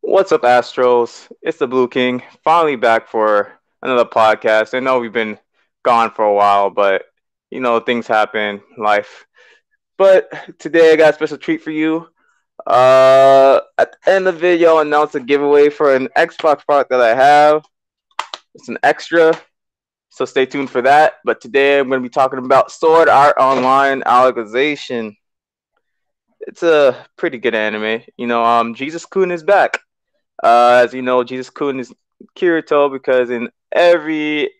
What's up, Astros? It's the Blue King, finally back for another podcast. I know we've been gone for a while, but things happen, life. But today I got a special treat for you. At the end of the video, I'll announce a giveaway for an Xbox product that I have. It's an extra, so stay tuned for that. But today I'm going to be talking about Sword Art Online Alicization. It's a pretty good anime. Jesus Kun is back. As you know, Jesus Kun is Kirito because in every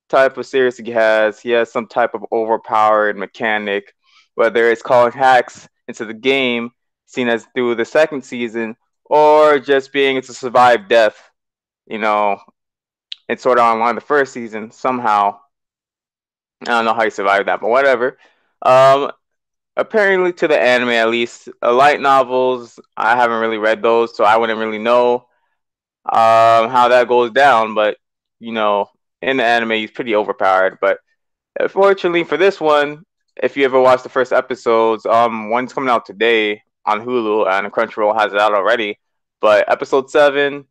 type of series he has some type of overpowered mechanic, whether it's calling hacks into the game, seen as through the second season, or just being able to survive death, you know, and sort of online the first season somehow. I don't know how he survived that, but whatever. Um, Apparently to the anime at least, light novels, I haven't really read those, so I wouldn't really know how that goes down. But you know, in the anime, he's pretty overpowered. But unfortunately for this one, if you ever watched the first episodes, one's coming out today on Hulu, and Crunchyroll has it out already. But episode 7,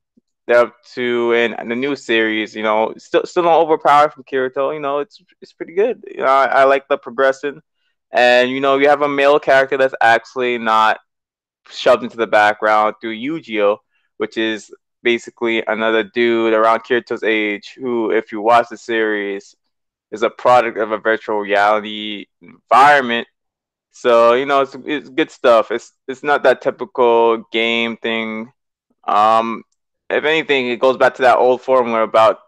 they're up to in the new series. Still not overpowered from Kirito. It's pretty good. I like the progression, and you have a male character that's actually not shoved into the background through Yu-Gi-Oh, which is basically another dude around Kirito's age who, if you watch the series, is a product of a virtual reality environment. So it's good stuff. It's not that typical game thing. Um, if anything, it goes back to that old formula about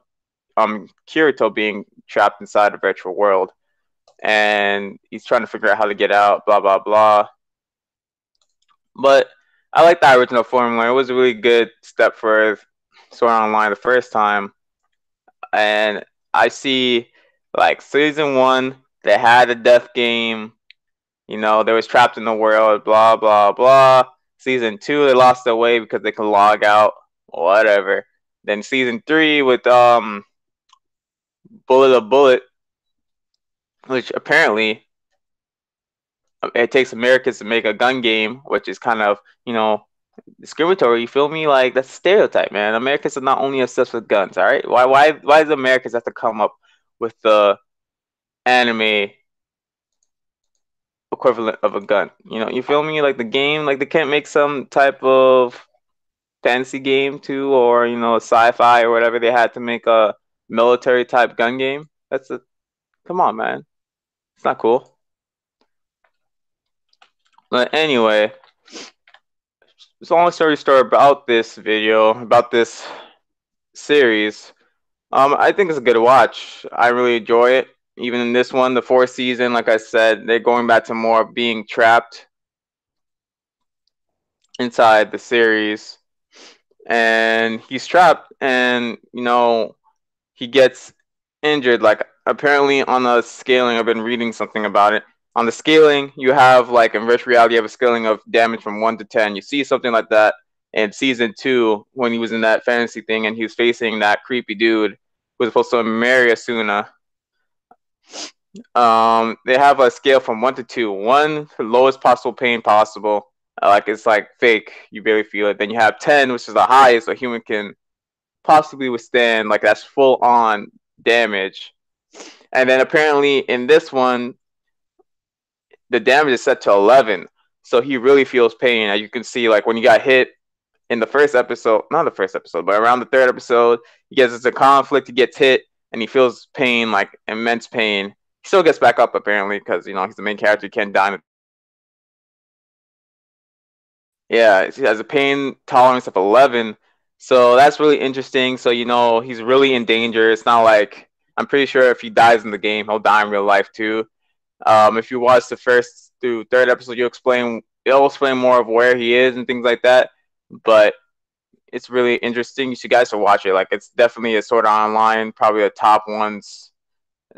Kirito being trapped inside a virtual world, and he's trying to figure out how to get out. Blah blah blah. But I like the original formula. It was a really good step for Sword Art Online the first time. And I see like season 1, they had a death game. They was trapped in the world, blah blah blah. Season 2, they lost their way because they could log out, whatever. Then season 3 with Bullet a Bullet, which apparently it takes Americans to make a gun game, which is kind of discriminatory. You feel me? Like that's a stereotype, man. Americans are not only obsessed with guns. All right, why does Americans have to come up with the anime equivalent of a gun? You feel me? Like the game, like they can't make some type of fantasy game too, or sci-fi or whatever. They had to make a military type gun game. Come on, man. It's not cool. But anyway, it's a long story about this video, about this series. I think it's a good watch. I really enjoy it. Even in this one, the fourth season, like I said, they're going back to more being trapped inside the series. And he's trapped, and he gets injured. Like apparently on the scaling, I've been reading something about it. On the scaling, you have like in virtual reality, you have a scaling of damage from 1 to 10. You see something like that in season 2 when he was in that fantasy thing, and he was facing that creepy dude who was supposed to marry Asuna. They have a scale from 1 to 2. 1, the lowest possible pain possible. Like it's like fake, you barely feel it. Then you have 10, which is the highest a human can possibly withstand. Like that's full on damage. And then apparently in this one, the damage is set to 11, so he really feels pain. As you can see, like when he got hit in the first episode, not the first episode, but around the third episode, he gets into conflict, he gets hit, and he feels pain, like immense pain. He still gets back up apparently because he's the main character. He can't die. Yeah, he has a pain tolerance of 11, so that's really interesting. So he's really in danger. It's not like I'm pretty sure if he dies in the game, he'll die in real life too. If you watch the first through third episode, it'll explain more of where he is and things like that. But it's really interesting. You guys should watch it. Like it's definitely a sort of online, probably the top ones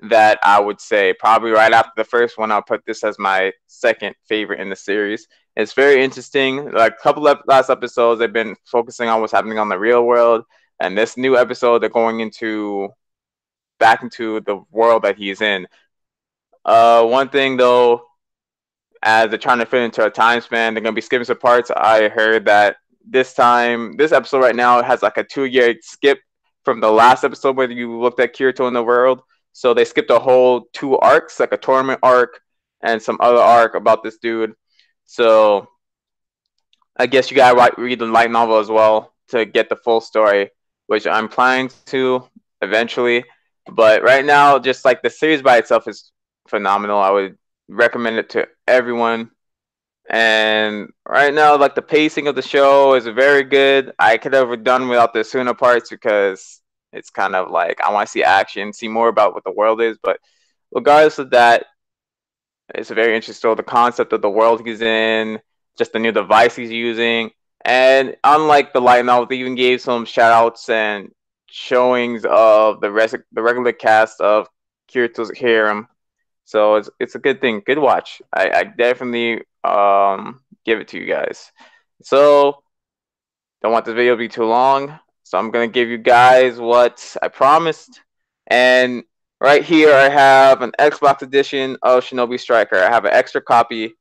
that I would say. Probably right after the first one, I'll put this as my second favorite in the series. It's very interesting. Like a couple of last episodes, they've been focusing on what's happening on the real world, and this new episode, they're going back into the world that he's in. One thing though, as they're trying to fit into a time span, they're gonna be skipping some parts. I heard that this episode right now has like a 2 year skip from the last episode where you looked at Kirito in the world. So they skipped a whole 2 arcs, like a tournament arc and some other arc about this dude. So I guess you gotta read the light novel as well to get the full story, which I'm planning to eventually. But right now, just like the series by itself is phenomenal. I would recommend it to everyone. And right now, like the pacing of the show is very good. I could have done without the Suna parts because it's kind of like I want to see action, see more about what the world is. But regardless of that, it's very interesting. The concept of the world he's in, just the new device he's using, and unlike the light novel, they even gave some shout outs and showings of the regular cast of Kirito's harem. So it's a good thing, good watch. I definitely give it to you guys. So don't want this video to be too long, so I'm gonna give you guys what I promised. And right here, I have an Xbox edition of Shinobi Striker. I have an extra copy.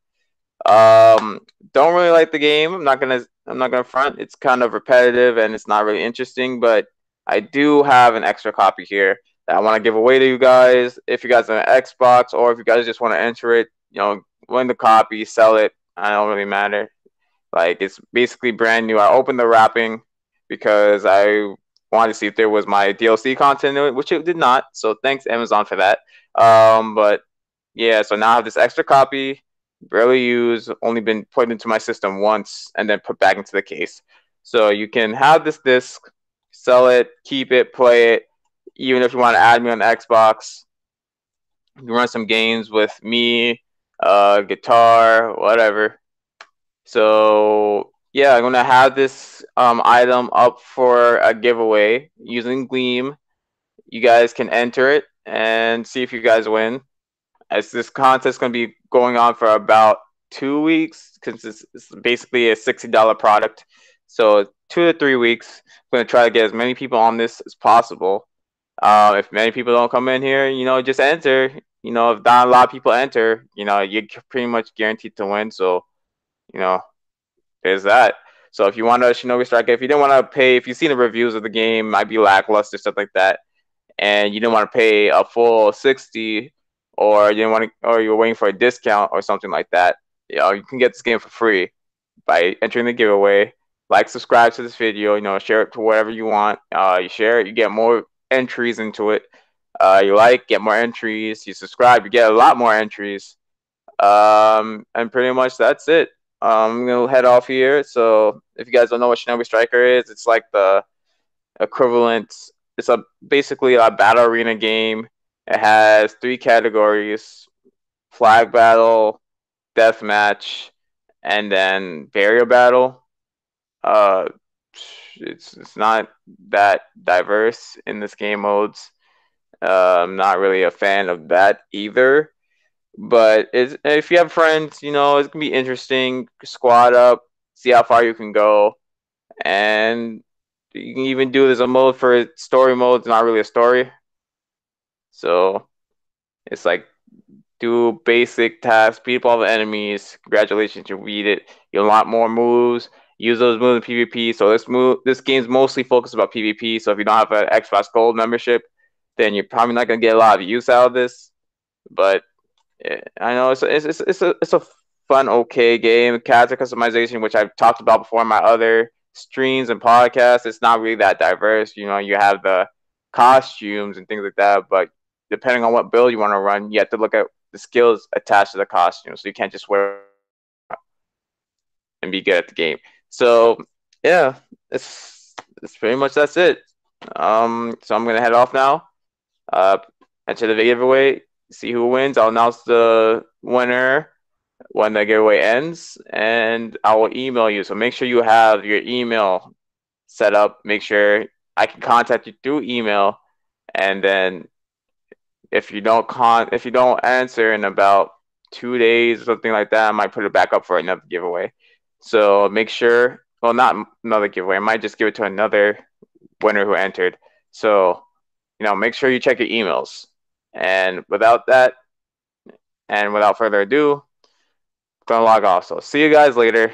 Don't really like the game. I'm not gonna front. It's kind of repetitive and it's not really interesting. But I do have an extra copy here that I want to give away to you guys. If you guys have an Xbox or if you guys just want to enter it, win the copy, sell it. I don't really matter. Like it's basically brand new. I opened the wrapping because I wanted to see if there was my DLC content in it, which it did not. So thanks Amazon for that. But yeah, so now I have this extra copy, barely used, only been put into my system once and then put back into the case. So you can have this disc, sell it, keep it, play it. Even if you want to add me on Xbox, you can run some games with me, guitar, whatever. So yeah, I'm gonna have this item up for a giveaway using Gleam. You guys can enter it and see if you guys win. As this contest is gonna be going on for about 2 weeks because it's basically a $60 product. So 2 to 3 weeks. I'm gonna try to get as many people on this as possible. If many people don't come in here, just enter. If not a lot of people enter, you're pretty much guaranteed to win. So, you know, there's that. So if you want to Shinobi Striker, if you didn't want to pay, if you've seen the reviews of the game, might be lackluster, stuff like that, and you didn't want to pay a full 60, or you didn't want to, or you're waiting for a discount or something like that, you can get this game for free by entering the giveaway. Like, subscribe to this video, share it to wherever you want. You share it, you get more entries into it. You get more entries. You subscribe, you get a lot more entries. And pretty much that's it. I'm gonna head off here. So if you guys don't know what Shinobi Striker is, it's like the equivalent. It's basically a battle arena game. It has 3 categories: flag battle, death match, and then barrier battle. Uh, it's not that diverse in this game modes. I'm not really a fan of that either. But if you have friends, it's gonna be interesting. Squad up, see how far you can go, and you can even do there's a mode for story mode. It's not really a story, so it's like do basic tasks, beat up all the enemies. Congratulations, you beat it. You unlock more moves. Use those moves in PvP. So this game's mostly focused about PvP. So if you don't have an Xbox Gold membership, then you're probably not gonna get a lot of use out of this. But yeah, I know it's a fun, okay game. Character customization, which I've talked about before in my other streams and podcasts, it's not really that diverse. You have the costumes and things like that, but depending on what build you want to run, you have to look at the skills attached to the costume. So you can't just wear and be good at the game. So yeah, it's pretty much that's it. So I'm gonna head off now. Uh, enter the giveaway. See who wins. I'll announce the winner when the giveaway ends, and I will email you. So make sure you have your email set up. Make sure I can contact you through email, and then if you don't answer in about 2 days or something like that, I might put it back up for another giveaway. So make sure, well, not another giveaway. I might just give it to another winner who entered. So make sure you check your emails. And without that, and without further ado, I'm gonna log off. So see you guys later,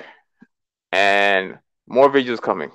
and More videos coming.